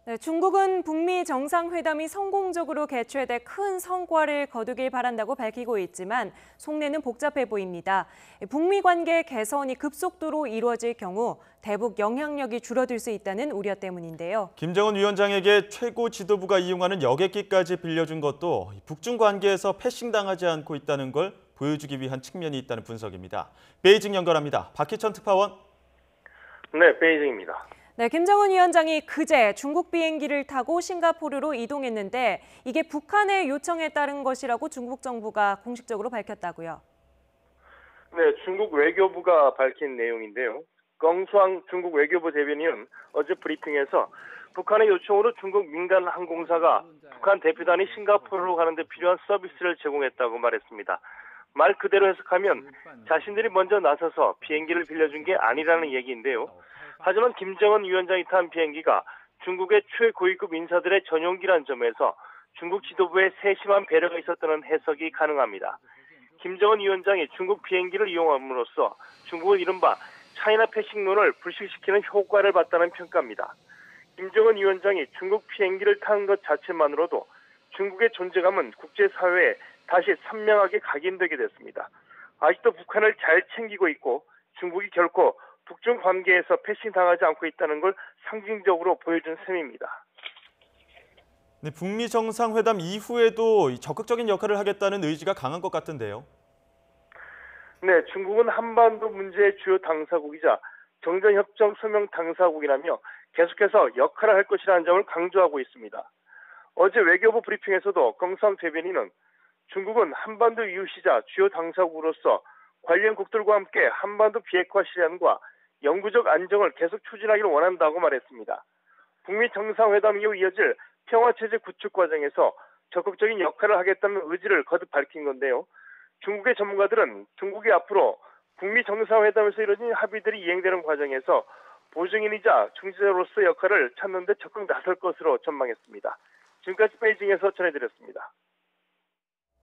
네, 중국은 북미 정상회담이 성공적으로 개최돼 큰 성과를 거두길 바란다고 밝히고 있지만 속내는 복잡해 보입니다. 북미 관계 개선이 급속도로 이루어질 경우 대북 영향력이 줄어들 수 있다는 우려 때문인데요. 김정은 위원장에게 최고 지도부가 이용하는 여객기까지 빌려준 것도 북중 관계에서 패싱당하지 않고 있다는 걸 보여주기 위한 측면이 있다는 분석입니다. 베이징 연결합니다. 박희천 특파원. 네, 베이징입니다. 네, 김정은 위원장이 그제 중국 비행기를 타고 싱가포르로 이동했는데 이게 북한의 요청에 따른 것이라고 중국 정부가 공식적으로 밝혔다고요. 네, 중국 외교부가 밝힌 내용인데요.耿수왕 중국 외교부 대변인은 어제 브리핑에서 북한의 요청으로 중국 민간 항공사가 북한 대표단이 싱가포르로 가는 데 필요한 서비스를 제공했다고 말했습니다. 말 그대로 해석하면 자신들이 먼저 나서서 비행기를 빌려준 게 아니라는 얘기인데요. 하지만 김정은 위원장이 탄 비행기가 중국의 최고위급 인사들의 전용기란 점에서 중국 지도부의 세심한 배려가 있었다는 해석이 가능합니다. 김정은 위원장이 중국 비행기를 이용함으로써 중국은 이른바 차이나 패싱론을 불식시키는 효과를 봤다는 평가입니다. 김정은 위원장이 중국 비행기를 타는 것 자체만으로도 중국의 존재감은 국제사회에 다시 선명하게 각인되게 됐습니다. 아직도 북한을 잘 챙기고 있고 중국이 결코 북중 관계에서 패싱당하지 않고 있다는 걸 상징적으로 보여준 셈입니다. 네, 북미 정상회담 이후에도 적극적인 역할을 하겠다는 의지가 강한 것 같은데요. 네, 중국은 한반도 문제의 주요 당사국이자 정전협정 서명 당사국이라며 계속해서 역할을 할 것이라는 점을 강조하고 있습니다. 어제 외교부 브리핑에서도耿수왕 대변인은 중국은 한반도 이웃이자 주요 당사국으로서 관련국들과 함께 한반도 비핵화 실현과 영구적 안정을 계속 추진하기를 원한다고 말했습니다. 북미 정상회담 이후 이어질 평화체제 구축 과정에서 적극적인 역할을 하겠다는 의지를 거듭 밝힌 건데요. 중국의 전문가들은 중국이 앞으로 북미 정상회담에서 이뤄진 합의들이 이행되는 과정에서 보증인이자 중재자로서의 역할을 찾는 데 적극 나설 것으로 전망했습니다. 지금까지 베이징에서 전해드렸습니다.